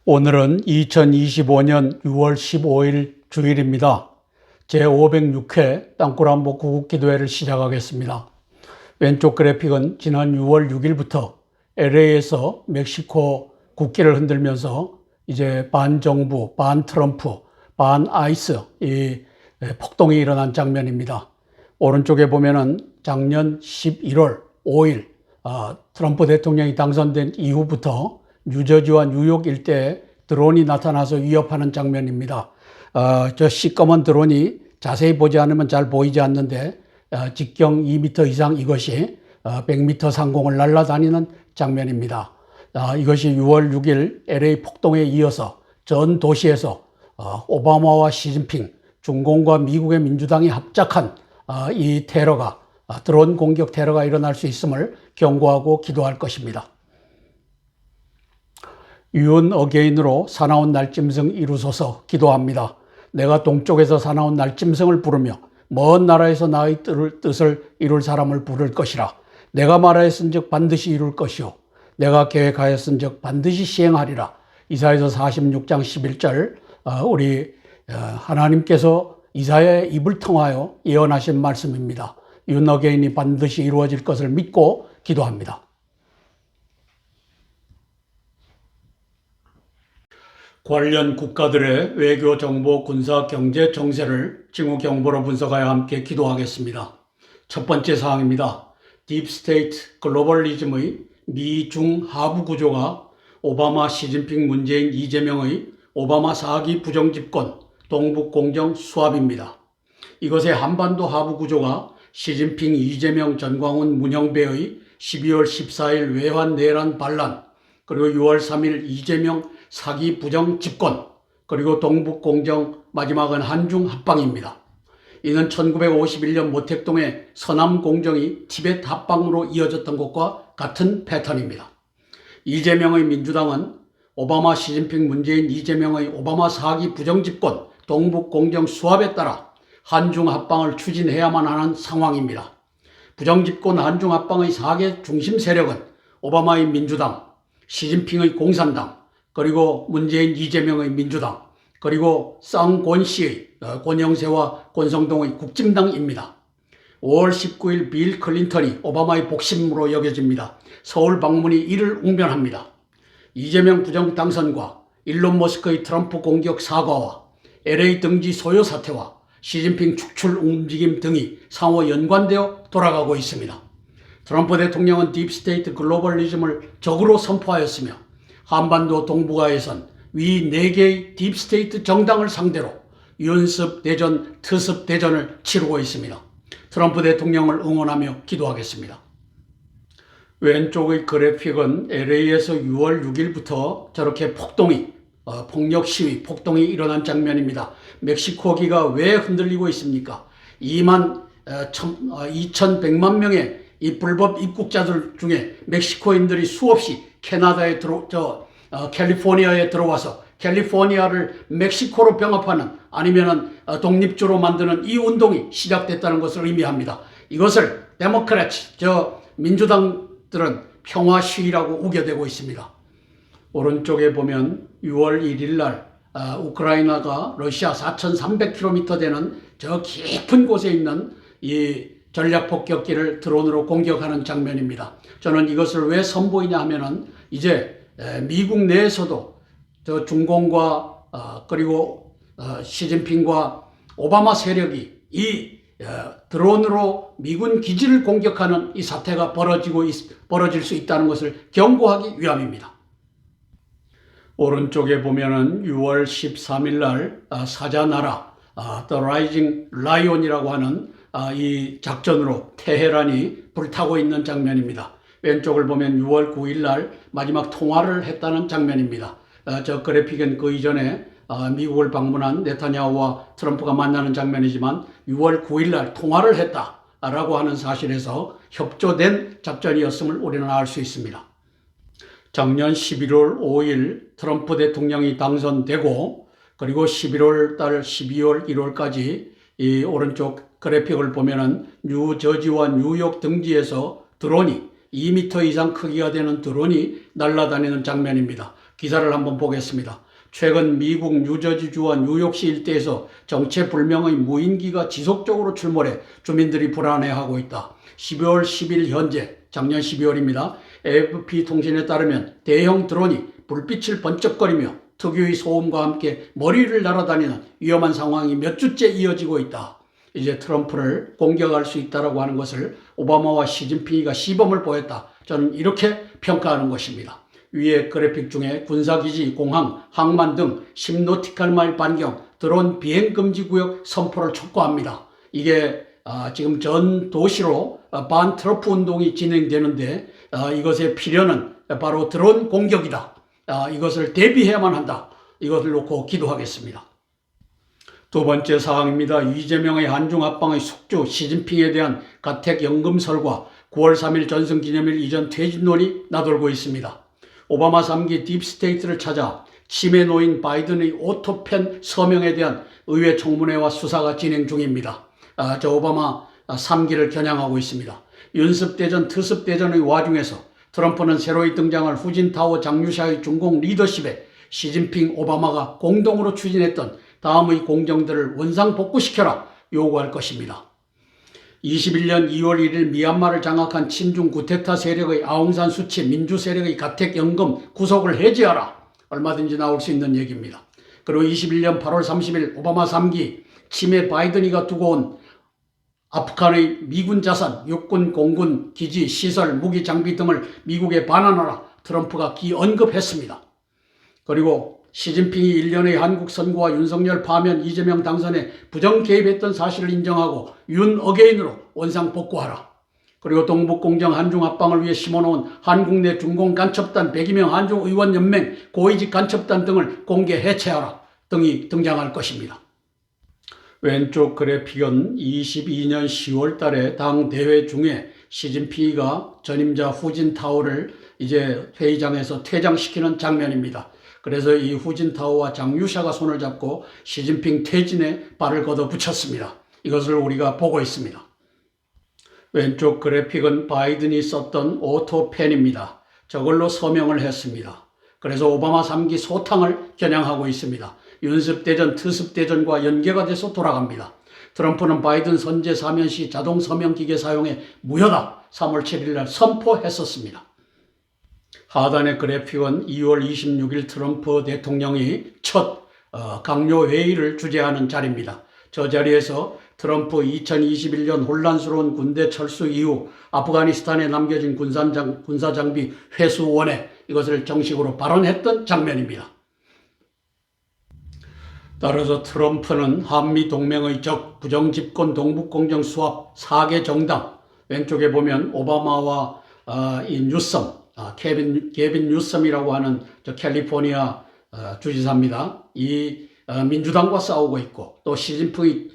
오늘은 2025년 6월 15일 주일입니다. 제506회 땅굴한복 구국기도회를 시작하겠습니다. 왼쪽 그래픽은 지난 6월 6일부터 LA에서 멕시코 국기를 흔들면서 이제 반정부, 반트럼프, 반아이스 이 폭동이 일어난 장면입니다. 오른쪽에 보면은 작년 11월 5일 트럼프 대통령이 당선된 이후부터 뉴저지와 뉴욕 일대에 드론이 나타나서 위협하는 장면입니다. 저 시꺼먼 드론이 자세히 보지 않으면 잘 보이지 않는데 직경 2m 이상 이것이 100m 상공을 날아다니는 장면입니다. 이것이 6월 6일 LA 폭동에 이어서 전 도시에서 오바마와 시진핑, 중공과 미국의 민주당이 합작한 이 테러가 드론 공격 테러가 일어날 수 있음을 경고하고 기도할 것입니다. 유언 어게인으로 사나운 날짐승 이루소서 기도합니다. 내가 동쪽에서 사나운 날짐승을 부르며 먼 나라에서 나의 뜻을 이룰 사람을 부를 것이라. 내가 말하였은즉 반드시 이룰 것이요 내가 계획하였은즉 반드시 시행하리라. 이사야서 46장 11절 우리 하나님께서 이사야의 입을 통하여 예언하신 말씀입니다. 유언 어게인이 반드시 이루어질 것을 믿고 기도합니다. 관련 국가들의 외교, 정보, 군사, 경제 정세를 징후 경보로 분석하여 함께 기도하겠습니다. 첫 번째 사항입니다. 딥스테이트 글로벌리즘의 미중 하부 구조가 오바마, 시진핑, 문재인, 이재명의 오바마 4기 부정집권, 동북공정 수합입니다. 이것의 한반도 하부 구조가 시진핑, 이재명, 전광훈, 문영배의 12월 14일 외환 내란 반란, 그리고 6월 3일 이재명 4기 부정 집권, 그리고 동북공정 마지막은 한중 합방입니다. 이는 1951년 모택동의 서남공정이 티벳 합방으로 이어졌던 것과 같은 패턴입니다. 이재명의 민주당은 오바마, 시진핑, 문재인, 이재명의 오바마 4기 부정 집권, 동북공정 수합에 따라 한중 합방을 추진해야만 하는 상황입니다. 부정 집권 한중 합방의 4개 중심 세력은 오바마의 민주당, 시진핑의 공산당, 그리고 문재인, 이재명의 민주당, 그리고 쌍권시의 권영세와 권성동의 국진당입니다. 5월 19일 빌 클린턴이 오바마의 복심으로 여겨집니다. 서울 방문이 이를 웅변합니다. 이재명 부정 당선과 일론 머스크의 트럼프 공격 사과와 LA 등지 소요 사태와 시진핑 축출 움직임 등이 상호 연관되어 돌아가고 있습니다. 트럼프 대통령은 딥스테이트 글로벌리즘을 적으로 선포하였으며 한반도 동북아에선 위 4개의 딥스테이트 정당을 상대로 연습 대전, 특습 대전을 치르고 있습니다. 트럼프 대통령을 응원하며 기도하겠습니다. 왼쪽의 그래픽은 LA에서 6월 6일부터 저렇게 폭력 시위, 폭동이 일어난 장면입니다. 멕시코기가 왜 흔들리고 있습니까? 2,100만 명의 이 불법 입국자들 중에 멕시코인들이 수없이 캐나다에 캘리포니아에 들어와서 캘리포니아를 멕시코로 병합하는 아니면은 독립주로 만드는 이 운동이 시작됐다는 것을 의미합니다. 이것을 민주당들은 평화 시위라고 우겨대고 있습니다. 오른쪽에 보면 6월 1일 날 우크라이나가 러시아 4,300km 되는 저 깊은 곳에 있는 이 전략 폭격기를 드론으로 공격하는 장면입니다. 저는 이것을 왜 선보이냐 하면은 이제 미국 내에서도 저 중공과 그리고 시진핑과 오바마 세력이 이 드론으로 미군 기지를 공격하는 이 사태가 벌어질 수 있다는 것을 경고하기 위함입니다. 오른쪽에 보면은 6월 13일 날 사자나라 The Rising Lion이라고 하는 이 작전으로 테헤란이 불타고 있는 장면입니다. 왼쪽을 보면 6월 9일 날 마지막 통화를 했다는 장면입니다. 저 그래픽은 그 이전에 미국을 방문한 네타냐후와 트럼프가 만나는 장면이지만 6월 9일 날 통화를 했다라고 하는 사실에서 협조된 작전이었음을 우리는 알 수 있습니다. 작년 11월 5일 트럼프 대통령이 당선되고 그리고 11월 달 12월 1월까지 이 오른쪽 그래픽을 보면은 뉴저지와 뉴욕 등지에서 드론이 2m 이상 크기가 되는 드론이 날아다니는 장면입니다. 기사를 한번 보겠습니다. 최근 미국 뉴저지주와 뉴욕시 일대에서 정체불명의 무인기가 지속적으로 출몰해 주민들이 불안해하고 있다. 12월 10일 현재, 작년 12월입니다. AFP 통신에 따르면 대형 드론이 불빛을 번쩍거리며 특유의 소음과 함께 머리를 날아다니는 위험한 상황이 몇 주째 이어지고 있다. 이제 트럼프를 공격할 수 있다고 하는 것을 오바마와 시진핑이가 시범을 보였다. 저는 이렇게 평가하는 것입니다. 위의 그래픽 중에 군사기지, 공항, 항만 등 10노티칼 마일 반경 드론 비행금지구역 선포를 촉구합니다. 이게 지금 전 도시로 반트럼프 운동이 진행되는데 이것의 필요는 바로 드론 공격이다. 이것을 대비해야만 한다. 이것을 놓고 기도하겠습니다. 두 번째 사항입니다. 이재명의 한중 합방의 숙주, 시진핑에 대한 가택연금설과 9월 3일 전승기념일 이전 퇴진론이 나돌고 있습니다. 오바마 3기 딥스테이트를 찾아 치매 노인 바이든의 오토펜 서명에 대한 의회 청문회와 수사가 진행 중입니다. 저 오바마 3기를 겨냥하고 있습니다. 윤습대전, 특습대전의 와중에서 트럼프는 새로이 등장할 후진타워 장유샤의 중공 리더십에 시진핑, 오바마가 공동으로 추진했던 다음의 공정들을 원상복구시켜라 요구할 것입니다. 21년 2월 1일 미얀마를 장악한 친중 구테타 세력의 아웅산 수치 민주 세력의 가택연금 구속을 해제하라. 얼마든지 나올 수 있는 얘기입니다. 그리고 21년 8월 30일 오바마 3기 치매 바이든이가 두고 온 아프간의 미군 자산, 육군, 공군, 기지, 시설, 무기, 장비 등을 미국에 반환하라. 트럼프가 언급했습니다. 그리고 시진핑이 1년의 한국 선거와 윤석열 파면 이재명 당선에 부정 개입했던 사실을 인정하고 윤 어게인으로 원상복구하라. 그리고 동북공정 한중 합방을 위해 심어놓은 한국 내 중공 간첩단 102명 한중의원연맹 고위직 간첩단 등을 공개 해체하라 등이 등장할 것입니다. 왼쪽 그래픽은 22년 10월 달에 당 대회 중에 시진핑이가 전임자 후진타오를 이제 회의장에서 퇴장시키는 장면입니다. 그래서 이 후진타오와 장유샤가 손을 잡고 시진핑 퇴진에 발을 걷어붙였습니다. 이것을 우리가 보고 있습니다. 왼쪽 그래픽은 바이든이 썼던 오토펜입니다. 저걸로 서명을 했습니다. 그래서 오바마 3기 소탕을 겨냥하고 있습니다. 윤습대전, 특습대전과 연계가 돼서 돌아갑니다. 트럼프는 바이든 선제 사면 시 자동 서명 기계 사용에 무효다. 3월 7일 날 선포했었습니다. 하단의 그래픽은 2월 26일 트럼프 대통령이 첫 강요 회의를 주재하는 자리입니다. 저 자리에서 트럼프 2021년 혼란스러운 군대 철수 이후 아프가니스탄에 남겨진 군사장비 회수원회 이것을 정식으로 발언했던 장면입니다. 따라서 트럼프는 한미동맹의 적, 부정집권, 동북공정 수합, 4개 정당, 왼쪽에 보면 오바마와 이 뉴섬, 게빈 뉴섬이라고 하는 저 캘리포니아 주지사입니다. 이 민주당과 싸우고 있고 또 시진핑이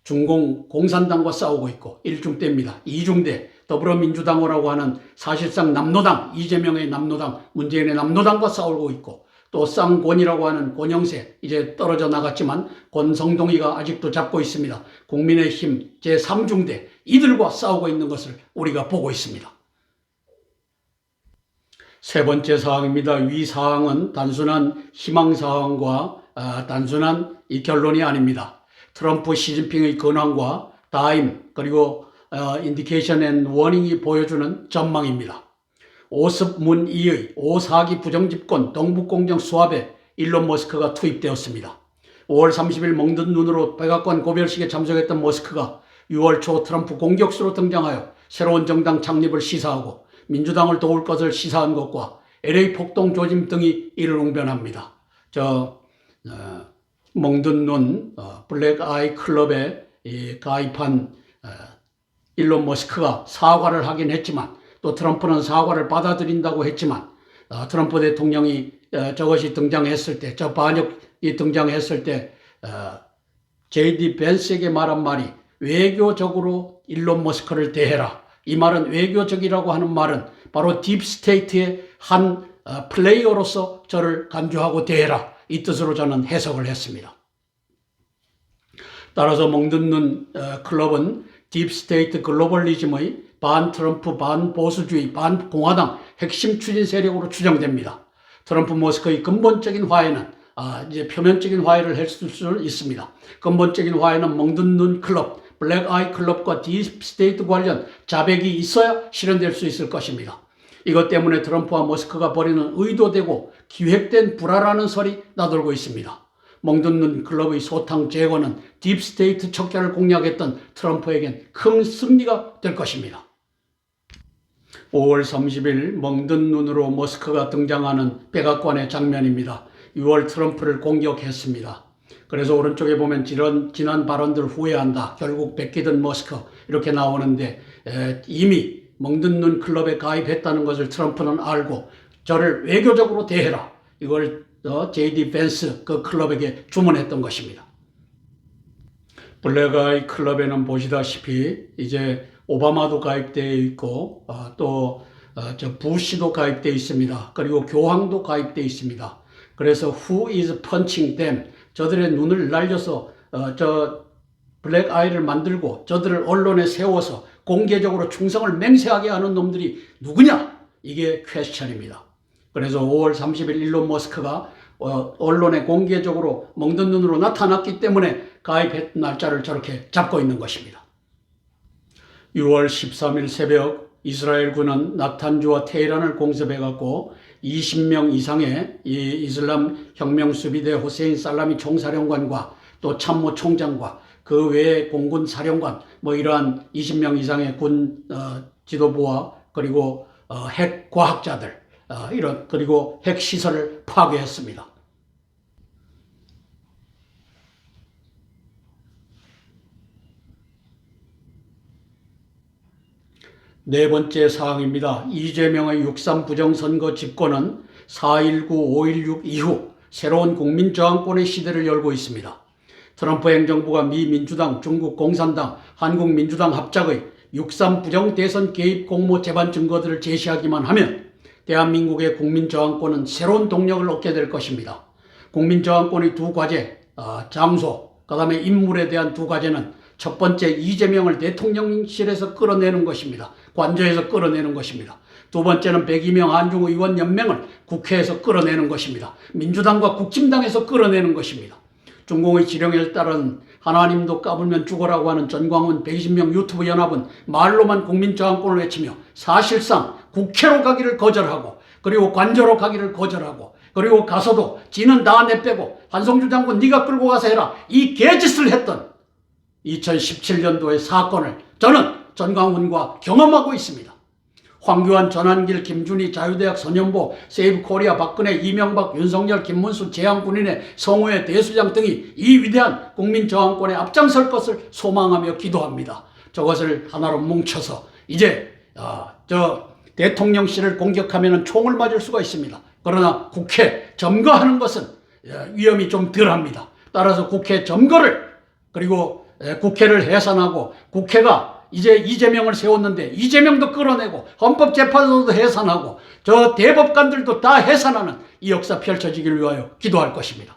중공 공산당과 싸우고 있고 1중대입니다. 2중대 더불어민주당이라고 하는 사실상 남노당, 이재명의 남노당, 문재인의 남노당과 싸우고 있고 또 쌍권이라고 하는 권영세 이제 떨어져 나갔지만 권성동이가 아직도 잡고 있습니다. 국민의힘 제3중대 이들과 싸우고 있는 것을 우리가 보고 있습니다. 세 번째 사항입니다. 위 사항은 단순한 희망사항과 단순한 이 결론이 아닙니다. 트럼프 시진핑의 근황과 다임 그리고 인디케이션 앤 워닝이 보여주는 전망입니다. 오습 문이의 5사기 부정집권 동북공정 수합에 일론 머스크가 투입되었습니다. 5월 30일 먹는 눈으로 백악관 고별식에 참석했던 머스크가 6월 초 트럼프 공격수로 등장하여 새로운 정당 창립을 시사하고 민주당을 도울 것을 시사한 것과 LA 폭동 조짐 등이 이를 웅변합니다. 먹는 눈 블랙 아이 클럽에 가입한 일론 머스크가 사과를 하긴 했지만 또 트럼프는 사과를 받아들인다고 했지만 트럼프 대통령이 저것이 등장했을 때 저 반역이 등장했을 때 JD 벤스에게 말한 말이 외교적으로 일론 머스크를 대해라. 이 말은 외교적이라고 하는 말은 바로 딥스테이트의 한 플레이어로서 저를 간주하고 대해라. 이 뜻으로 저는 해석을 했습니다. 따라서 먹는 눈 클럽은 딥스테이트 글로벌리즘의 반트럼프, 반보수주의, 반공화당 핵심 추진 세력으로 추정됩니다. 트럼프 머스크의 근본적인 화해는 이제 표면적인 화해를 했을 수 있습니다. 근본적인 화해는 멍든 눈 클럽, 블랙 아이 클럽과 딥스테이트 관련 자백이 있어야 실현될 수 있을 것입니다. 이것 때문에 트럼프와 머스크가 벌이는 의도되고 기획된 불화라는 설이 나돌고 있습니다. 멍든 눈 클럽의 소탕 제거는 딥스테이트 척결을 공략했던 트럼프에겐 큰 승리가 될 것입니다. 5월 30일 멍든 눈으로 머스크가 등장하는 백악관의 장면입니다. 6월 트럼프를 공격했습니다. 그래서 오른쪽에 보면 지난 발언들 후회한다. 결국 뺏기던 머스크 이렇게 나오는데 이미 멍든 눈 클럽에 가입했다는 것을 트럼프는 알고 저를 외교적으로 대해라. 이걸 JD 벤스 그 클럽에게 주문했던 것입니다. 블랙아이 클럽에는 보시다시피 이제 오바마도 가입되어 있고 또 부시도 가입되어 있습니다. 그리고 교황도 가입되어 있습니다. 그래서 who is punching them? 저들의 눈을 날려서 저 블랙 아이를 만들고 저들을 언론에 세워서 공개적으로 충성을 맹세하게 하는 놈들이 누구냐? 이게 퀘스천입니다. 그래서 5월 30일 일론 머스크가 언론에 공개적으로 멍든 눈으로 나타났기 때문에 가입했던 날짜를 저렇게 잡고 있는 것입니다. 6월 13일 새벽 이스라엘군은 나탄주와 테헤란을 공습해갖고 20명 이상의 이 이슬람 혁명수비대 호세인 살라미 총사령관과 또 참모 총장과 그 외에 공군 사령관 이러한 20명 이상의 군 지도부와 그리고 핵 과학자들 그리고 핵 시설을 파괴했습니다. 네 번째 사항입니다. 이재명의 6.3 부정선거 집권은 4.19, 5.16 이후 새로운 국민저항권의 시대를 열고 있습니다. 트럼프 행정부가 미 민주당, 중국 공산당, 한국 민주당 합작의 6.3 부정대선 개입 공모 재반 증거들을 제시하기만 하면 대한민국의 국민저항권은 새로운 동력을 얻게 될 것입니다. 국민저항권의 두 과제, 장소, 그 다음에 인물에 대한 두 과제는 첫 번째 이재명을 대통령실에서 끌어내는 것입니다. 관저에서 끌어내는 것입니다. 두 번째는 102명 한중의원 연맹을 국회에서 끌어내는 것입니다. 민주당과 국힘당에서 끌어내는 것입니다. 중공의 지령에 따른 하나님도 까불면 죽어라고 하는 전광훈 120명 유튜브 연합은 말로만 국민저항권을 외치며 사실상 국회로 가기를 거절하고 그리고 관저로 가기를 거절하고 그리고 가서도 지는 다 내빼고 한성주 장군 네가 끌고 가서 해라 이 개짓을 했던 2017년도의 사건을 저는 전광훈과 경험하고 있습니다. 황교안, 전한길, 김준희, 자유대학, 선연보, 세이브코리아, 박근혜, 이명박, 윤석열, 김문수, 재향군인의 성우회, 대수장 등이 이 위대한 국민저항권에 앞장설 것을 소망하며 기도합니다. 저것을 하나로 뭉쳐서 이제 저 대통령실을 공격하면 총을 맞을 수가 있습니다. 그러나 국회 점거하는 것은 위험이 좀 덜합니다. 따라서 국회 점거를 그리고 국회를 해산하고 국회가 이제 이재명을 세웠는데 이재명도 끌어내고 헌법재판소도 해산하고 저 대법관들도 다 해산하는 이 역사 펼쳐지기를 위하여 기도할 것입니다.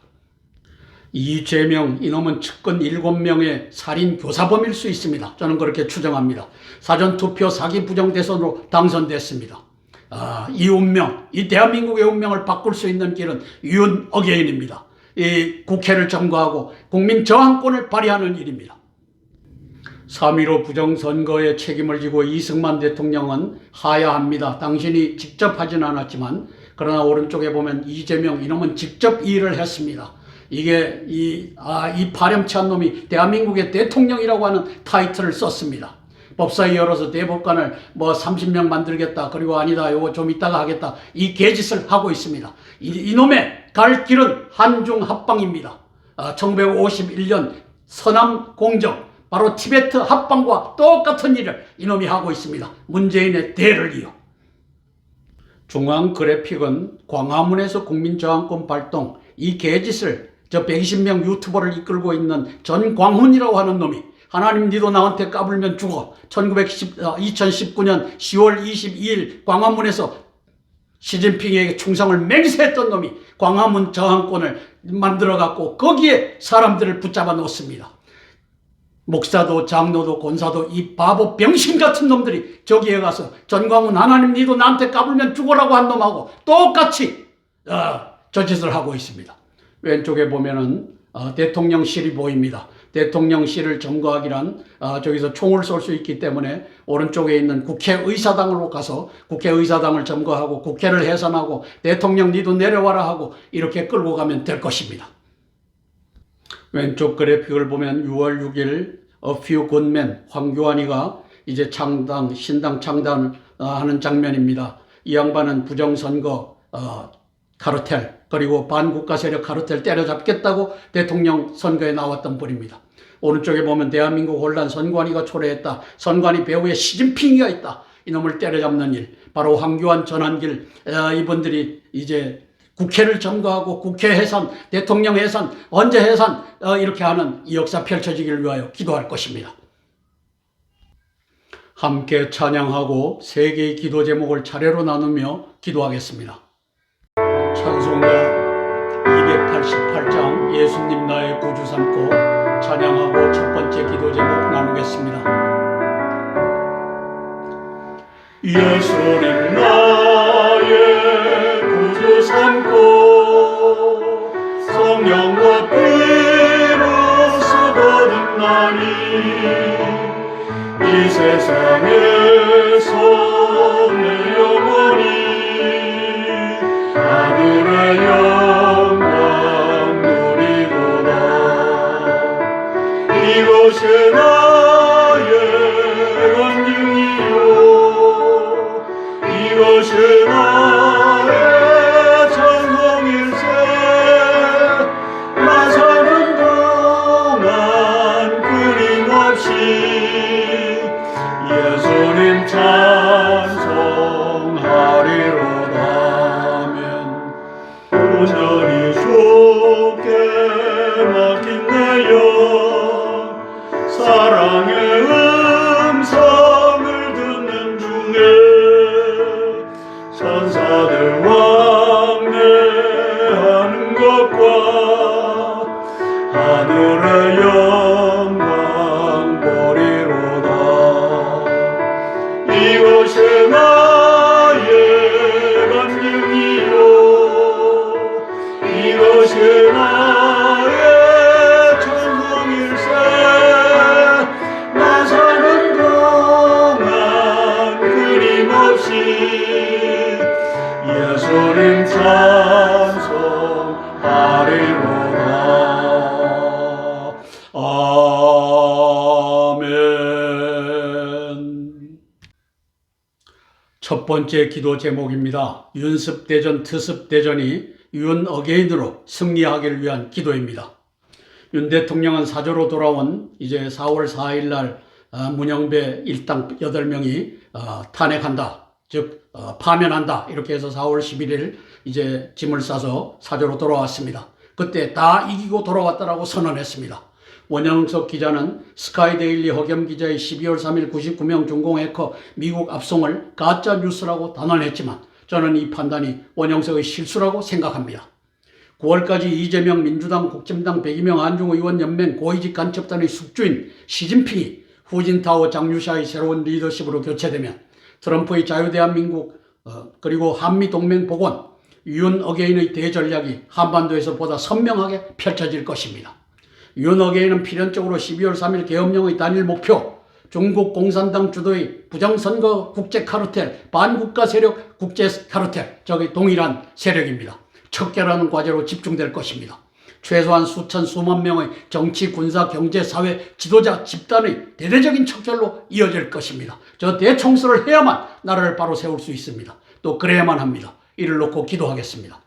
이재명 이놈은 측근 7명의 살인 교사범일 수 있습니다. 저는 그렇게 추정합니다. 사전투표 사기 부정대선으로 당선됐습니다. 이 운명, 이 대한민국의 운명을 바꿀 수 있는 길은 윤 어게인입니다. 이 국회를 점거하고 국민 저항권을 발휘하는 일입니다. 3.15 부정선거의 책임을 지고 이승만 대통령은 하야합니다. 당신이 직접 하진 않았지만 그러나 오른쪽에 보면 이재명 이놈은 직접 이 일을 했습니다. 이게 이 파렴치한 놈이 대한민국의 대통령이라고 하는 타이틀을 썼습니다. 법사위 열어서 대법관을 30명 만들겠다. 그리고 아니다. 요거 좀 이따가 하겠다. 이 개짓을 하고 있습니다. 이놈의 갈 길은 한중 합방입니다. 1951년 서남 공정 바로 티베트 합방과 똑같은 일을 이놈이 하고 있습니다. 문재인의 대를 이어. 중앙 그래픽은 광화문에서 국민저항권 발동 이 개짓을 저 120명 유튜버를 이끌고 있는 전광훈이라고 하는 놈이 하나님 니도 나한테 까불면 죽어 2019년 10월 22일 광화문에서 시진핑에게 충성을 맹세했던 놈이 광화문 저항권을 만들어갖고 거기에 사람들을 붙잡아 놓습니다. 목사도 장로도 권사도 이 바보 병신 같은 놈들이 저기에 가서 전광훈 하나님 니도 나한테 까불면 죽어라고 한 놈하고 똑같이 저짓을 하고 있습니다. 왼쪽에 보면은 대통령실이 보입니다. 대통령실을 점거하기란 저기서 총을 쏠 수 있기 때문에 오른쪽에 있는 국회의사당으로 가서 국회의사당을 점거하고 국회를 해산하고 대통령 니도 내려와라 하고 이렇게 끌고 가면 될 것입니다. 왼쪽 그래픽을 보면 6월 6일 A Few Good Men 황교안이가 이제 신당 창당하는 장면입니다. 이 양반은 부정선거 카르텔 그리고 반국가 세력 카르텔 때려잡겠다고 대통령 선거에 나왔던 분입니다. 오른쪽에 보면 대한민국 혼란 선관위가 초래했다. 선관위 배후에 시진핑이가 있다. 이놈을 때려잡는 일. 바로 황교안 전환길 이분들이 이제 국회를 점거하고 국회 해산, 대통령 해산, 언제 해산 이렇게 하는 이 역사 펼쳐지기를 위하여 기도할 것입니다. 함께 찬양하고 세 개의 기도 제목을 차례로 나누며 기도하겠습니다. 찬송가 288장 예수님 나의 구주 삼고 찬양하고 첫 번째 기도 제목 나누겠습니다. 예수님 나의 구주 삼고 성령과 피로 거듭나니 이 세상에서 내 영혼이 하늘의 영광 누리도다. 이것이 나의 권능이요 이것이 나의 전성일세. 나 사는 동안 끊임없이 예수님 찬송하리로다면 온전히 주께 맡긴 내 영 사랑의 음성을 듣는 중에 천사들 왕래하는 것과 하늘의 영광 보리로다. 이것이 나의 간증이요 이것이 나의 천성일세. 나 사는 동안 끊임없이 예수님 찬송하리로다. 아멘. 첫 번째 기도 제목입니다. 윤습대전 특습대전이 윤 어게인으로 승리하기를 위한 기도입니다. 윤 대통령은 사저로 돌아온 이제 4월 4일 날 문영배 일당 8명이 탄핵한다. 즉 파면한다. 이렇게 해서 4월 11일 이제 짐을 싸서 사저로 돌아왔습니다. 그때 다 이기고 돌아왔다라고 선언했습니다. 원영석 기자는 스카이데일리 허겸 기자의 12월 3일 99명 중공 해커 미국 압송을 가짜 뉴스라고 단언했지만 저는 이 판단이 원영석의 실수라고 생각합니다. 9월까지 이재명 민주당 국힘당 102명 안중의원 연맹 고위직 간첩단의 숙주인 시진핑이 후진타오 장유샤의 새로운 리더십으로 교체되면 트럼프의 자유대한민국 그리고 한미동맹 복원, 윤 어게인의 대전략이 한반도에서 보다 선명하게 펼쳐질 것입니다. 윤 어게인은 필연적으로 12월 3일 계엄령의 단일 목표, 중국 공산당 주도의 부정선거 국제 카르텔, 반국가 세력 국제 카르텔, 저기 동일한 세력입니다. 척결하는 과제로 집중될 것입니다. 최소한 수천 수만 명의 정치, 군사, 경제, 사회 지도자 집단의 대대적인 척결로 이어질 것입니다. 저 대청소를 해야만 나라를 바로 세울 수 있습니다. 또 그래야만 합니다. 이를 놓고 기도하겠습니다.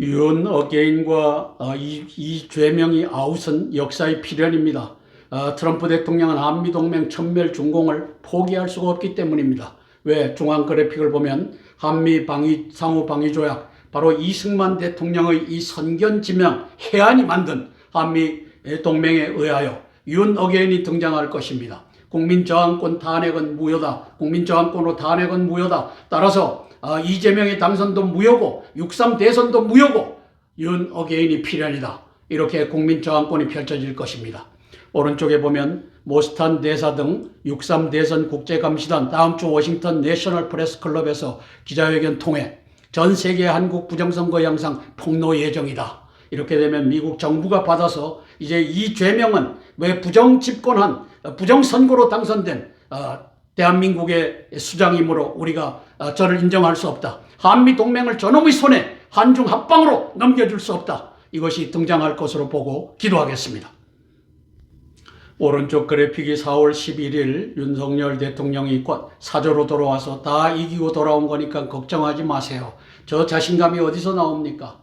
윤 어게인과 이 죄명이 아웃은 역사의 필연입니다. 트럼프 대통령은 한미동맹 천멸 준공을 포기할 수가 없기 때문입니다. 왜? 중앙 그래픽을 보면 한미 상호 방위 조약, 바로 이승만 대통령의 이 선견지명 해안이 만든 한미 동맹에 의하여 윤 어게인이 등장할 것입니다. 국민저항권 탄핵은 무효다. 국민저항권으로 탄핵은 무효다. 따라서 이재명의 당선도 무효고 6.3 대선도 무효고 윤 어게인이 필연이다. 이렇게 국민저항권이 펼쳐질 것입니다. 오른쪽에 보면 모스탄 대사 등 6.3 대선 국제감시단 다음 주 워싱턴 내셔널 프레스 클럽에서 기자회견 통해 전 세계 한국 부정선거 양상 폭로 예정이다. 이렇게 되면 미국 정부가 받아서 이제 이 죄명은 왜 부정집권한 부정선거로 당선된 대한민국의 수장이므로 우리가 저를 인정할 수 없다. 한미동맹을 저놈의 손에 한중 합방으로 넘겨줄 수 없다. 이것이 등장할 것으로 보고 기도하겠습니다. 오른쪽 그래픽이 4월 11일 윤석열 대통령이 사저로 돌아와서 다 이기고 돌아온 거니까 걱정하지 마세요. 저 자신감이 어디서 나옵니까?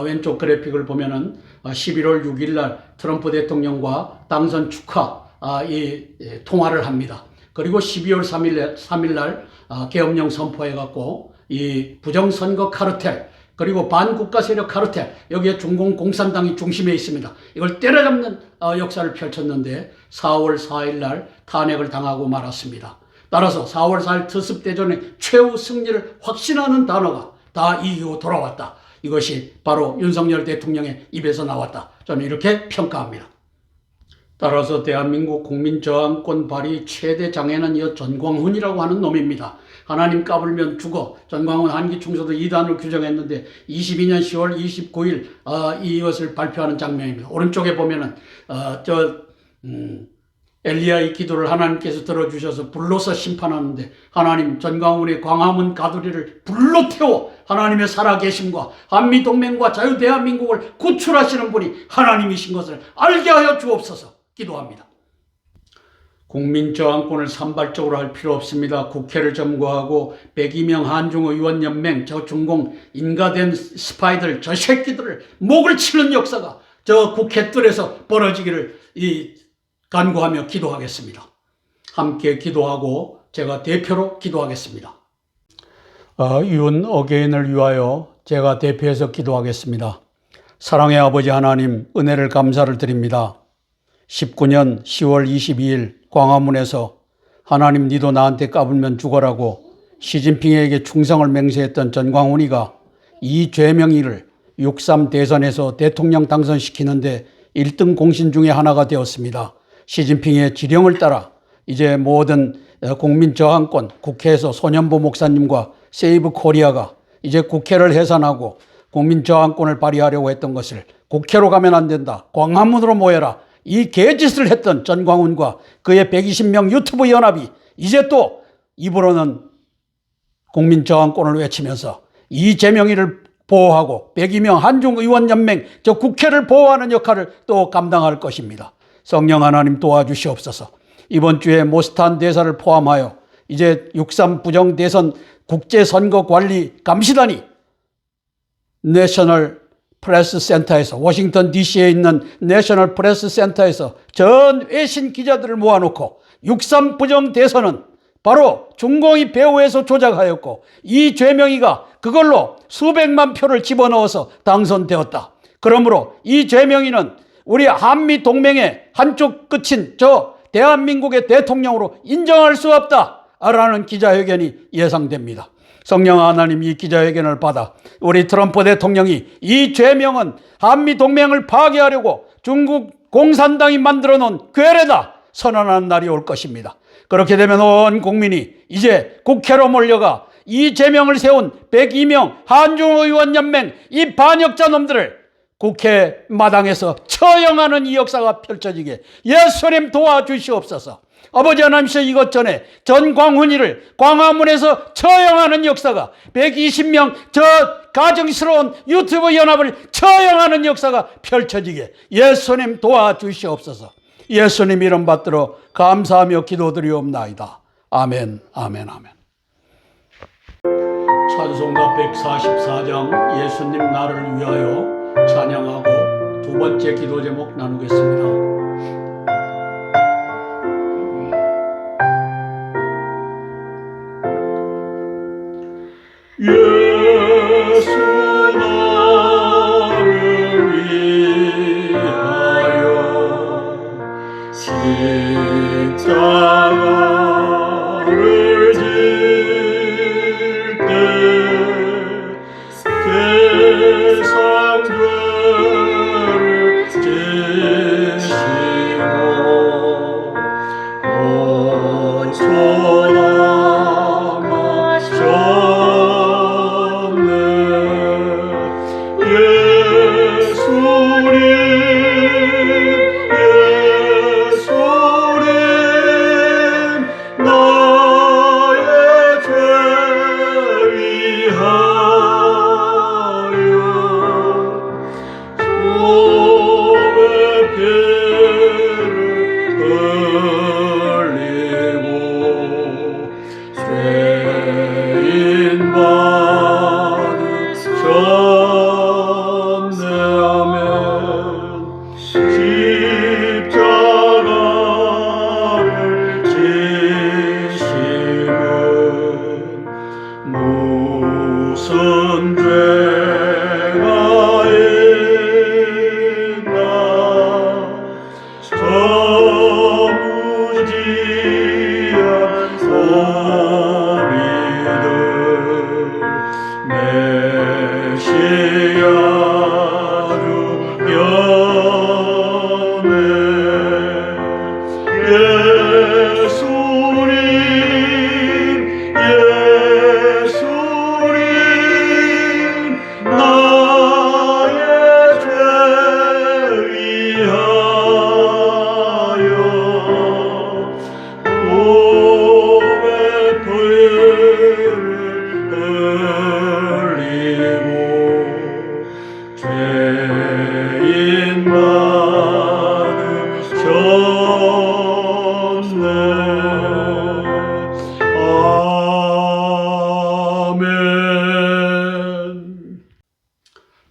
왼쪽 그래픽을 보면은 11월 6일 날 트럼프 대통령과 당선 축하 통화를 합니다. 그리고 12월 3일 날 계엄령 선포해갖고 이 부정선거 카르텔 그리고 반국가 세력 카르텔 여기에 중공 공산당이 중심에 있습니다. 이걸 때려잡는 역사를 펼쳤는데 4월 4일 날 탄핵을 당하고 말았습니다. 따라서 4월 4일 특습대전의 최후 승리를 확신하는 단어가 다 이기고 돌아왔다. 이것이 바로 윤석열 대통령의 입에서 나왔다. 저는 이렇게 평가합니다. 따라서 대한민국 국민저항권 발휘 최대 장애는 이 전광훈이라고 하는 놈입니다. 하나님 까불면 죽어. 전광훈 한기충소도 2단을 규정했는데 22년 10월 29일 이것을 발표하는 장면입니다. 오른쪽에 보면은 엘리야의 기도를 하나님께서 들어주셔서 불로서 심판하는데 하나님 전광훈의 광화문 가두리를 불로 태워 하나님의 살아계심과 한미동맹과 자유대한민국을 구출하시는 분이 하나님이신 것을 알게 하여 주옵소서 기도합니다. 국민저항권을 산발적으로 할 필요 없습니다. 국회를 점거하고 102명 한중의원연맹 저 중공 인가된 스파이들 저 새끼들을 목을 치는 역사가 저 국회 뜰에서 벌어지기를 간구하며 기도하겠습니다. 함께 기도하고 제가 대표로 기도하겠습니다. 윤 어게인을 위하여 제가 대표해서 기도하겠습니다. 사랑의 아버지 하나님 은혜를 감사를 드립니다. 19년 10월 22일 광화문에서 하나님 니도 나한테 까불면 죽어라고 시진핑에게 충성을 맹세했던 전광훈이가 이 죄명이를 6.3 대선에서 대통령 당선시키는데 1등 공신 중에 하나가 되었습니다. 시진핑의 지령을 따라 이제 모든 국민저항권 국회에서 손현보 목사님과 세이브 코리아가 이제 국회를 해산하고 국민저항권을 발휘하려고 했던 것을 국회로 가면 안 된다. 광화문으로 모여라. 이 개짓을 했던 전광훈과 그의 120명 유튜브 연합이 이제 또 입으로는 국민저항권을 외치면서 이재명이를 보호하고 102명 한중의원연맹 저 국회를 보호하는 역할을 또 감당할 것입니다. 성령 하나님 도와주시옵소서. 이번 주에 모스탄 대사를 포함하여 이제 6.3 부정대선 국제선거관리 감시단이 내셔널 프레스 센터에서 워싱턴 DC에 있는 내셔널 프레스 센터에서 전 외신 기자들을 모아놓고 6.3 부정대선은 바로 중공이 배후에서 조작하였고 이 죄명이가 그걸로 수백만 표를 집어넣어서 당선되었다. 그러므로 이 죄명이는 우리 한미동맹의 한쪽 끝인 저 대한민국의 대통령으로 인정할 수 없다라는 기자회견이 예상됩니다. 성령 하나님 이 기자회견을 받아 우리 트럼프 대통령이 이 죄명은 한미동맹을 파괴하려고 중국 공산당이 만들어 놓은 괴뢰다 선언하는 날이 올 것입니다. 그렇게 되면 온 국민이 이제 국회로 몰려가 이 죄명을 세운 102명 한중의원연맹 이 반역자 놈들을 국회 마당에서 처형하는 이 역사가 펼쳐지게 예수님 도와주시옵소서. 아버지 하나님께서 이것 전에 전광훈이를 광화문에서 처형하는 역사가 120명 저 가증스러운 유튜브 연합을 처형하는 역사가 펼쳐지게 예수님 도와주시옵소서. 예수님 이름 받들어 감사하며 기도드리옵나이다. 아멘, 아멘, 아멘. 찬송가 144장 예수님 나를 위하여 찬양하고 두 번째 기도 제목 나누겠습니다. 예수 나를 위하여 십자가를 질 때 세상 죄를 지시고 고쳐라 마셨네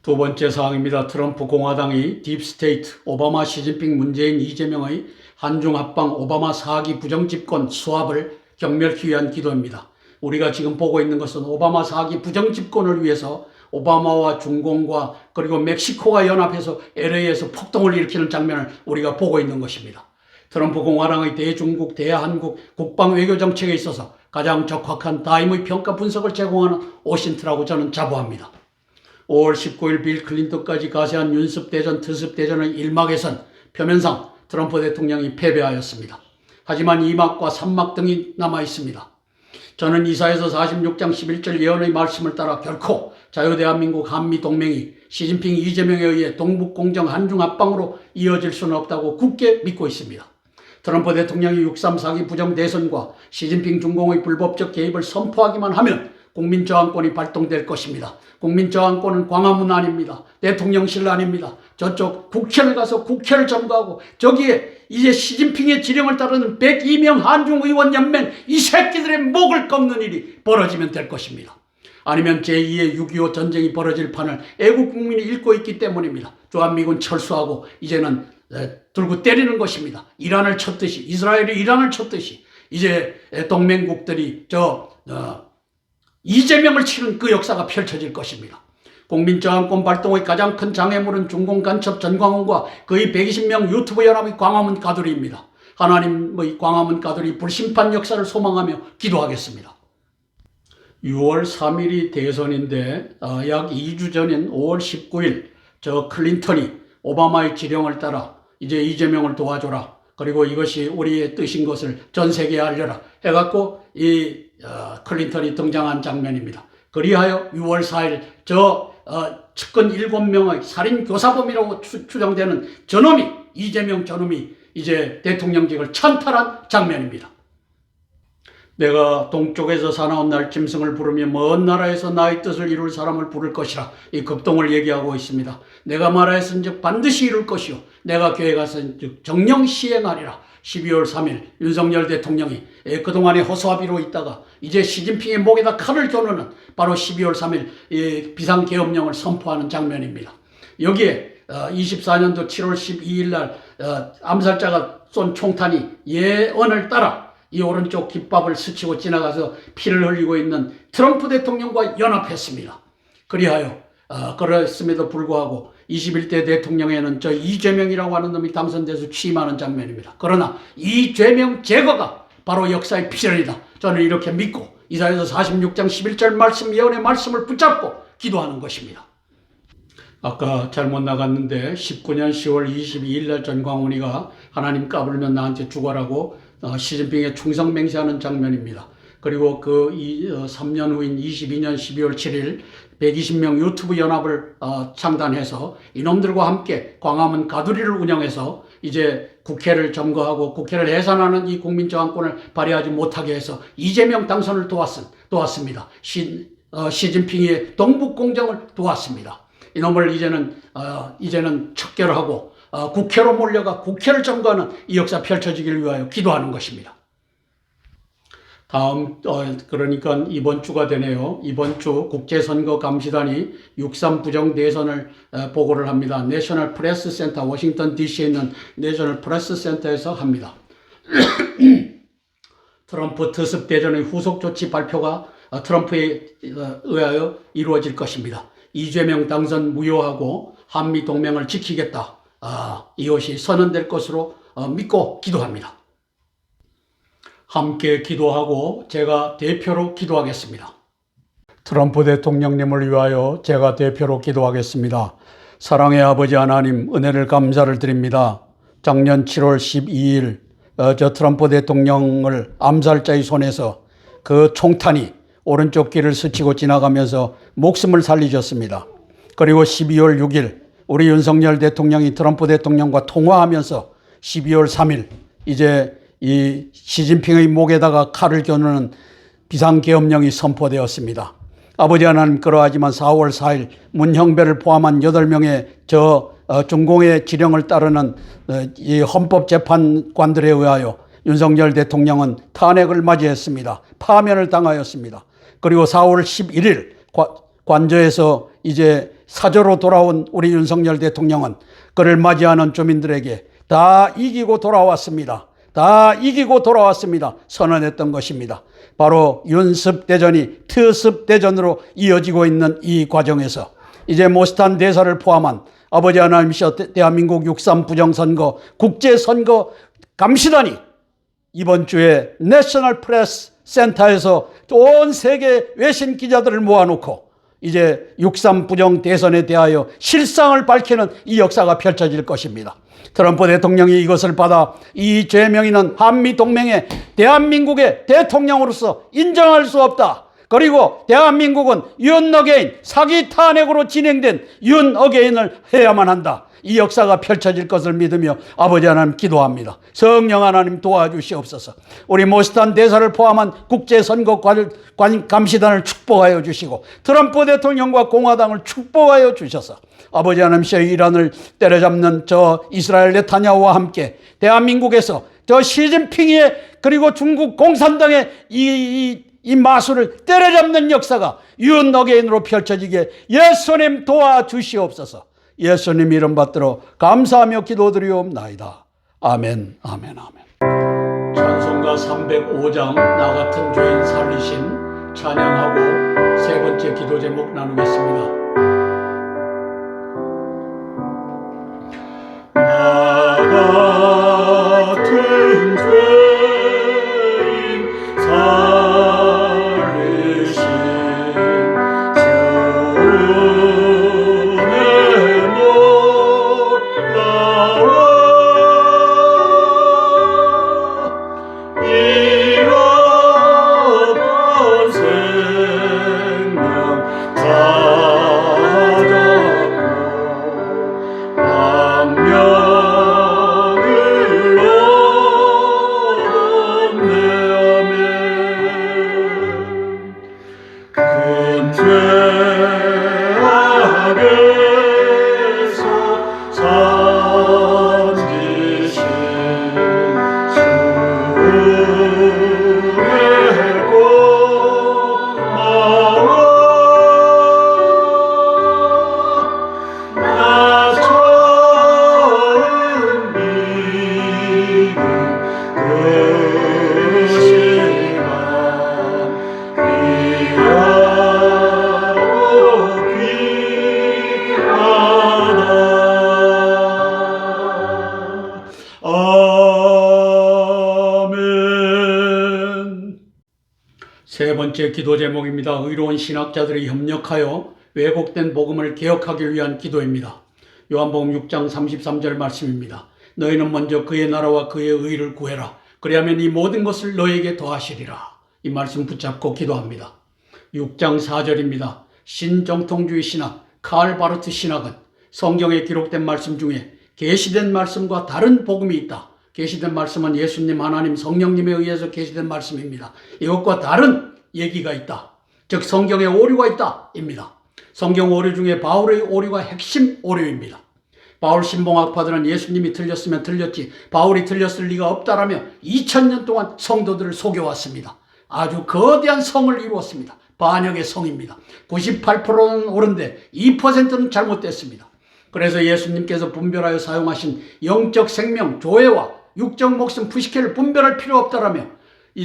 두 번째 사항입니다. 트럼프 공화당이 딥스테이트, 오바마, 시진핑, 문재인, 이재명의 한중 합방, 오바마 4기 부정집권 수합을 경멸하기 위한 기도입니다. 우리가 지금 보고 있는 것은 오바마 4기 부정집권을 위해서 오바마와 중공과 그리고 멕시코가 연합해서 LA에서 폭동을 일으키는 장면을 우리가 보고 있는 것입니다. 트럼프 공화당의 대중국, 대한국 국방 외교 정책에 있어서 가장 적확한 타임의 평가 분석을 제공하는 오신트라고 저는 자부합니다. 5월 19일 빌 클린턴까지 가세한 윤습대전, 트습대전의 1막에선 표면상 트럼프 대통령이 패배하였습니다. 하지만 2막과 3막 등이 남아 있습니다. 저는 이사에서 46장 11절 예언의 말씀을 따라 결코 자유대한민국 한미동맹이 시진핑, 이재명에 의해 동북공정 한중 합방으로 이어질 수는 없다고 굳게 믿고 있습니다. 트럼프 대통령이 6.3 4기 부정대선과 시진핑 중공의 불법적 개입을 선포하기만 하면 국민저항권이 발동될 것입니다. 국민저항권은 광화문 아닙니다. 대통령실 아닙니다. 저쪽 국회를 가서 국회를 점거하고 저기에 이제 시진핑의 지령을 따르는 102명 한중의원연맹 이 새끼들의 목을 꺾는 일이 벌어지면 될 것입니다. 아니면 제2의 6.25 전쟁이 벌어질 판을 애국 국민이 읽고 있기 때문입니다. 주한미군 철수하고 이제는 들고 때리는 것입니다. 이란을 쳤듯이, 이스라엘이 이란을 쳤듯이 이제 동맹국들이 이재명을 치는 그 역사가 펼쳐질 것입니다. 국민저항권 발동의 가장 큰 장애물은 중공 간첩 전광훈과 그의 120명 유튜브 연합의 광화문 가두리입니다. 하나님의 광화문 가두리 불심판 역사를 소망하며 기도하겠습니다. 6월 3일이 대선인데 약 2주 전인 5월 19일 클린턴이 오바마의 지령을 따라 이제 이재명을 도와줘라. 그리고 이것이 우리의 뜻인 것을 전 세계에 알려라. 해갖고 클린턴이 등장한 장면입니다. 그리하여 6월 4일 측근 7명의 살인 교사범이라고 추정되는 저놈이 이재명 저놈이 이제 대통령직을 찬탈한 장면입니다. 내가 동쪽에서 사나운 날 짐승을 부르며 먼 나라에서 나의 뜻을 이룰 사람을 부를 것이라 이 급동을 얘기하고 있습니다. 내가 말하였은즉 반드시 이룰 것이요 내가 계획하였은즉 정령 시행하리라. 12월 3일 윤석열 대통령이 그동안의 허수아비로 있다가 이제 시진핑의 목에다 칼을 겨누는 바로 12월 3일 비상계엄령을 선포하는 장면입니다. 여기에 24년도 7월 12일 날 암살자가 쏜 총탄이 예언을 따라 이 오른쪽 깃밥을 스치고 지나가서 피를 흘리고 있는 트럼프 대통령과 연합했습니다. 그랬음에도 불구하고 21대 대통령에는 이재명이라고 하는 놈이 당선돼서 취임하는 장면입니다. 그러나 이재명 제거가 바로 역사의 필연이다. 저는 이렇게 믿고 이사야서 46장 11절 말씀 예언의 말씀을 붙잡고 기도하는 것입니다. 아까 잘못 나갔는데 19년 10월 22일 날 전광훈이가 하나님 까불면 나한테 죽어라고 시진핑에 충성 맹세하는 장면입니다. 그리고 3년 후인 22년 12월 7일 120명 유튜브 연합을 창단해서 이놈들과 함께 광화문 가두리를 운영해서 이제 국회를 점거하고 국회를 해산하는 이 국민저항권을 발휘하지 못하게 해서 이재명 당선을 도왔습니다. 시진핑의 동북공정을 도왔습니다. 이놈을 이제는 척결하고 국회로 몰려가 국회를 점거하는 이 역사 펼쳐지기를 위하여 기도하는 것입니다. 그러니까 이번 주가 되네요. 이번 주 국제선거감시단이 6.3 부정대선을 보고를 합니다. 내셔널 프레스 센터, 워싱턴 DC에 있는 내셔널 프레스 센터에서 합니다. 트럼프 특습 대전의 후속 조치 발표가 트럼프에 의하여 이루어질 것입니다. 이재명 당선 무효하고 한미 동맹을 지키겠다. 이것이 선언될 것으로 믿고 기도합니다. 함께 기도하고 제가 대표로 기도하겠습니다. 트럼프 대통령님을 위하여 제가 대표로 기도하겠습니다. 사랑의 아버지 하나님, 은혜를 감사를 드립니다. 작년 7월 12일 트럼프 대통령을 암살자의 손에서 그 총탄이 오른쪽 귀를 스치고 지나가면서 목숨을 살리셨습니다. 그리고 12월 6일 우리 윤석열 대통령이 트럼프 대통령과 통화하면서 12월 3일 이제 이 시진핑의 목에다가 칼을 겨누는 비상계엄령이 선포되었습니다. 아버지 하나님, 그러하지만 4월 4일 문형배를 포함한 8명의 중공의 지령을 따르는 이 헌법재판관들에 의하여 윤석열 대통령은 탄핵을 맞이했습니다. 파면을 당하였습니다. 그리고 4월 11일 관저에서 이제 사저로 돌아온 우리 윤석열 대통령은 그를 맞이하는 주민들에게 다 이기고 돌아왔습니다. 다 이기고 돌아왔습니다. 선언했던 것입니다. 바로 윤습대전이 특습대전으로 이어지고 있는 이 과정에서 이제 모스탄 대사를 포함한 아버지 하나님이셔 대한민국 6.3 부정선거 국제선거 감시단이 이번 주에 내셔널 프레스 센터에서 온 세계 외신 기자들을 모아놓고 이제 6.3 부정 대선에 대하여 실상을 밝히는 이 역사가 펼쳐질 것입니다. 트럼프 대통령이 이것을 받아 이 죄명이는 한미동맹의 대한민국의 대통령으로서 인정할 수 없다. 그리고 대한민국은 윤 어게인, 사기 탄핵으로 진행된 윤 어게인을 해야만 한다. 이 역사가 펼쳐질 것을 믿으며 아버지 하나님 기도합니다. 성령 하나님 도와주시옵소서. 우리 모스탄 대사를 포함한 국제선거 감시단을 축복하여 주시고 트럼프 대통령과 공화당을 축복하여 주셔서 아버지 하나님께서 이란을 때려잡는 저 이스라엘 네타냐후와 함께 대한민국에서 저 시진핑의 그리고 중국 공산당의 이 마술을 때려잡는 역사가 윤 어게인으로 펼쳐지게 예수님 도와주시옵소서. 예수님 이름 받들어 감사하며 기도드리옵나이다. 아멘, 아멘, 아멘. 찬송가 305장 나 같은 죄인 살리신 찬양하고 세 번째 기도 제목 나누겠습니다. 나 같은 죄인 살리신 세 번째 기도 제목입니다. 의로운 신학자들이 협력하여 왜곡된 복음을 개혁하기 위한 기도입니다. 요한복음 6장 33절 말씀입니다. 너희는 먼저 그의 나라와 그의 의를 구해라. 그리하면 이 모든 것을 너희에게 더하시리라. 이 말씀 붙잡고 기도합니다. 6장 4절입니다. 신정통주의 신학, 칼 바르트 신학은 성경에 기록된 말씀 중에 계시된 말씀과 다른 복음이 있다. 계시된 말씀은 예수님, 하나님, 성령님에 의해서 계시된 말씀입니다. 이것과 다른 얘기가 있다. 즉 성경에 오류가 있다 입니다. 성경 오류 중에 바울의 오류가 핵심 오류입니다. 바울 신봉학파들은 예수님이 틀렸으면 틀렸지 바울이 틀렸을 리가 없다라며 2000년 동안 성도들을 속여왔습니다. 아주 거대한 성을 이루었습니다. 반역의 성입니다. 98%는 옳은데 2%는 잘못됐습니다. 그래서 예수님께서 분별하여 사용하신 영적 생명, 조회와 육적 목숨, 푸시케를 분별할 필요 없다라며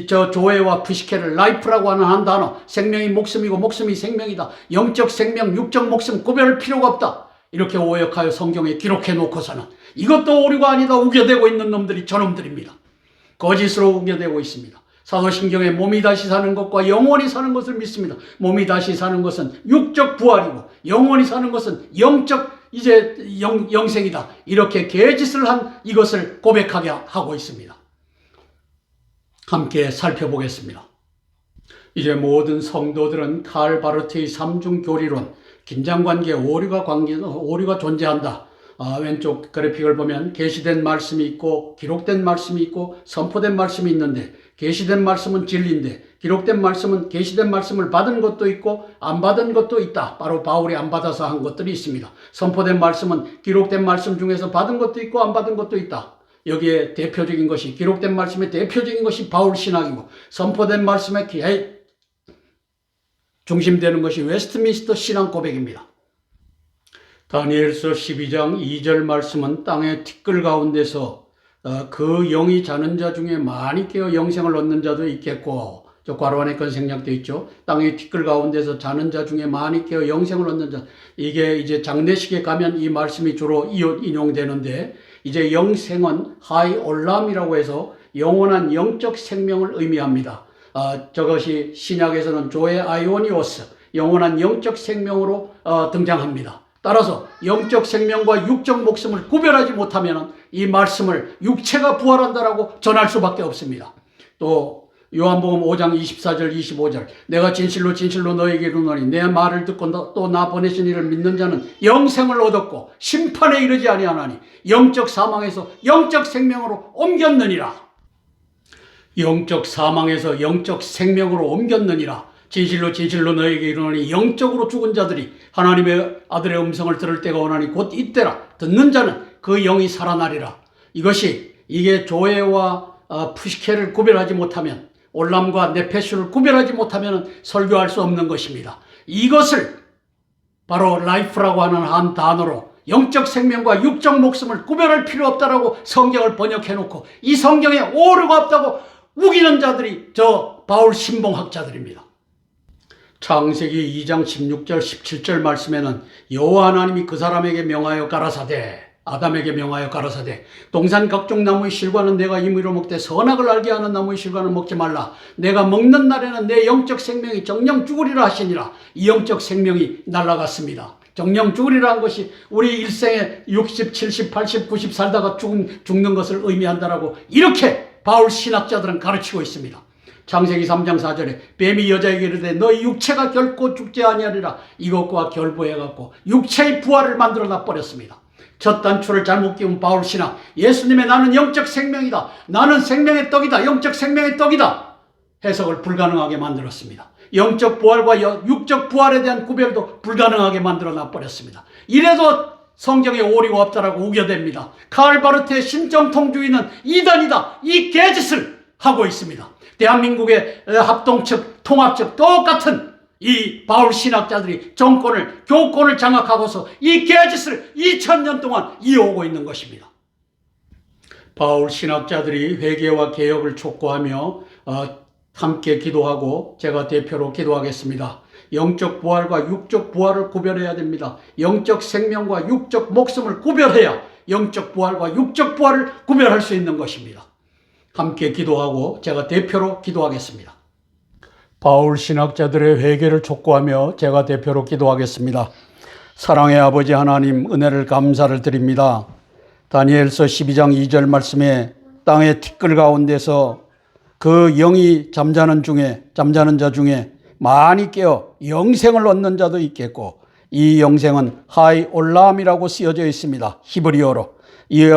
저 조회와 푸시케를 라이프라고 하는 한 단어, 생명이 목숨이고 목숨이 생명이다. 영적 생명, 육적 목숨 구별할 필요가 없다. 이렇게 오역하여 성경에 기록해 놓고서는 이것도 오류가 아니다 우겨대고 있는 놈들이 저놈들입니다. 거짓으로 우겨대고 있습니다. 사도신경에 몸이 다시 사는 것과 영원히 사는 것을 믿습니다. 몸이 다시 사는 것은 육적 부활이고 영원히 사는 것은 영적 이제 영생이다. 이렇게 개짓을 한 이것을 고백하게 하고 있습니다. 함께 살펴보겠습니다. 이제 모든 성도들은 칼 바르트의 삼중 교리론, 긴장관계, 오류가 존재한다. 왼쪽 그래픽을 보면 계시된 말씀이 있고 기록된 말씀이 있고 선포된 말씀이 있는데 계시된 말씀은 진리인데 기록된 말씀은 계시된 말씀을 받은 것도 있고 안 받은 것도 있다. 바로 바울이 안 받아서 한 것들이 있습니다. 선포된 말씀은 기록된 말씀 중에서 받은 것도 있고 안 받은 것도 있다. 여기에 대표적인 것이 기록된 말씀의 대표적인 것이 바울 신학이고 선포된 말씀의 중심되는 것이 웨스트민스터 신앙 고백입니다. 다니엘서 12장 2절 말씀은 땅의 티끌 가운데서 그 영이 자는 자 중에 많이 깨어 영생을 얻는 자도 있겠고, 저 괄호 안에 건생략도 있죠. 땅의 티끌 가운데서 자는 자 중에 많이 깨어 영생을 얻는 자. 이게 이제 장례식에 가면 이 말씀이 주로 인용되는데, 이제 영생은 하이 올람이라고 해서 영원한 영적 생명을 의미합니다. 저것이 신약에서는 조에 아이오니오스, 영원한 영적 생명으로 등장합니다. 따라서 영적 생명과 육적 목숨을 구별하지 못하면 이 말씀을 육체가 부활한다라고 전할 수밖에 없습니다. 또 요한복음 5장 24절 25절 내가 진실로 진실로 너에게 이르노니 내 말을 듣고 또 나 보내신 이를 믿는 자는 영생을 얻었고 심판에 이르지 아니하나니 영적 사망에서 영적 생명으로 옮겼느니라. 영적 사망에서 영적 생명으로 옮겼느니라. 진실로 진실로 너에게 이르노니 영적으로 죽은 자들이 하나님의 아들의 음성을 들을 때가 오나니 곧 이때라. 듣는 자는 그 영이 살아나리라. 이게 조회와 푸시케를 구별하지 못하면, 올람과 네페슈를 구별하지 못하면 설교할 수 없는 것입니다. 이것을 바로 라이프라고 하는 한 단어로 영적 생명과 육적 목숨을 구별할 필요 없다라고 성경을 번역해놓고 이 성경에 오류가 없다고 우기는 자들이 저 바울 신봉학자들입니다. 창세기 2장 16절 17절 말씀에는 여호와 하나님이 그 사람에게 명하여 가라사대, 아담에게 명하여 가라사대, 동산 각종 나무의 실과는 내가 임의로 먹되 선악을 알게 하는 나무의 실과는 먹지 말라. 내가 먹는 날에는 내 영적 생명이 정령 죽으리라 하시니라. 이 영적 생명이 날아갔습니다. 정령 죽으리라는 것이 우리 일생에 60, 70, 80, 90 살다가 죽는 것을 의미한다라고 이렇게 바울 신학자들은 가르치고 있습니다. 창세기 3장 4절에 뱀이 여자에게 이르되 너희 육체가 결코 죽지 아니하리라. 이것과 결부해갖고 육체의 부활을 만들어 놔버렸습니다. 첫 단추를 잘못 끼운 바울 신학, 예수님의 나는 영적 생명이다, 나는 생명의 떡이다, 영적 생명의 떡이다 해석을 불가능하게 만들었습니다. 영적 부활과 육적 부활에 대한 구별도 불가능하게 만들어 놔버렸습니다. 이래도 성경에 오류가 없다라고 우겨댑니다. 카를 바르트의 신정통주의는 이단이다, 이 개짓을 하고 있습니다. 대한민국의 합동측, 통합측 똑같은 이 바울 신학자들이 정권을, 교권을 장악하고서 이 개짓을 2000년 동안 이어오고 있는 것입니다. 바울 신학자들이 회개와 개혁을 촉구하며 함께 기도하고 제가 대표로 기도하겠습니다. 영적 부활과 육적 부활을 구별해야 됩니다. 영적 생명과 육적 목숨을 구별해야 영적 부활과 육적 부활을 구별할 수 있는 것입니다. 함께 기도하고 제가 대표로 기도하겠습니다. 바울 신학자들의 회개를 촉구하며 제가 대표로 기도하겠습니다. 사랑의 아버지 하나님, 은혜를 감사를 드립니다. 다니엘서 12장 2절 말씀에 땅의 티끌 가운데서 그 영이 잠자는 자 중에 많이 깨어 영생을 얻는 자도 있겠고, 이 영생은 하이 올람이라고 쓰여져 있습니다. 히브리어로. 이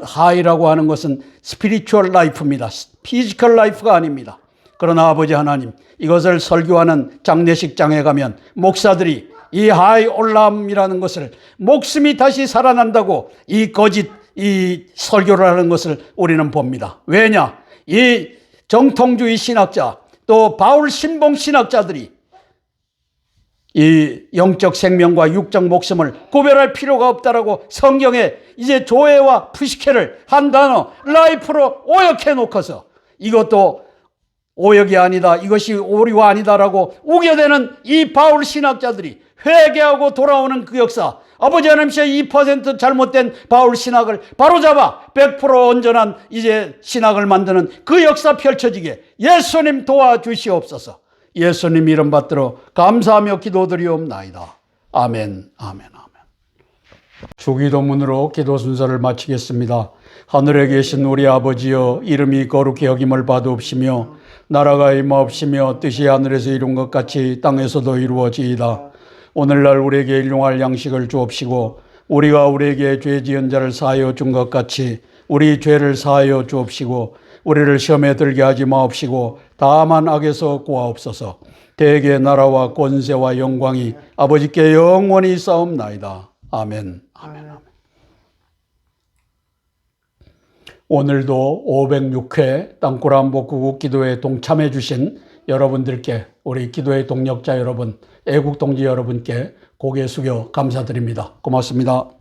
하이라고 하는 것은 스피리추얼 라이프입니다. 피지컬 라이프가 아닙니다. 그러나 아버지 하나님, 이것을 설교하는 장례식장에 가면 목사들이 이 하이 올람이라는 것을 목숨이 다시 살아난다고 이 설교를 하는 것을 우리는 봅니다. 왜냐? 이 정통주의 신학자, 또 바울 신봉 신학자들이 이 영적 생명과 육적 목숨을 구별할 필요가 없다라고 성경에 이제 조회와 푸시케를 한 단어 라이프로 오역해 놓고서 이것도 오역이 아니다, 이것이 오류가 아니다라고 우겨대는 이 바울 신학자들이 회개하고 돌아오는 그 역사, 아버지 하나님께서 2% 잘못된 바울 신학을 바로잡아 100% 온전한 이제 신학을 만드는 그 역사 펼쳐지게 예수님 도와주시옵소서. 예수님 이름 받들어 감사하며 기도드리옵나이다. 아멘, 아멘, 아멘. 주기도문으로 기도 순서를 마치겠습니다. 하늘에 계신 우리 아버지여, 이름이 거룩히 여김을 받으옵시며 나라가 임하옵시며 뜻이 하늘에서 이룬 것 같이 땅에서도 이루어지이다. 오늘날 우리에게 일용할 양식을 주옵시고 우리가 우리에게 죄 지은 자를 사하여 준 것 같이 우리 죄를 사하여 주옵시고 우리를 시험에 들게 하지 마옵시고 다만 악에서 구하옵소서. 대개 나라와 권세와 영광이 아버지께 영원히 있사옵나이다. 아멘, 아멘, 아멘. 오늘도 506회 땅굴 한복구국 기도에 동참해 주신 여러분들께, 우리 기도의 동력자 여러분, 애국동지 여러분께 고개 숙여 감사드립니다. 고맙습니다.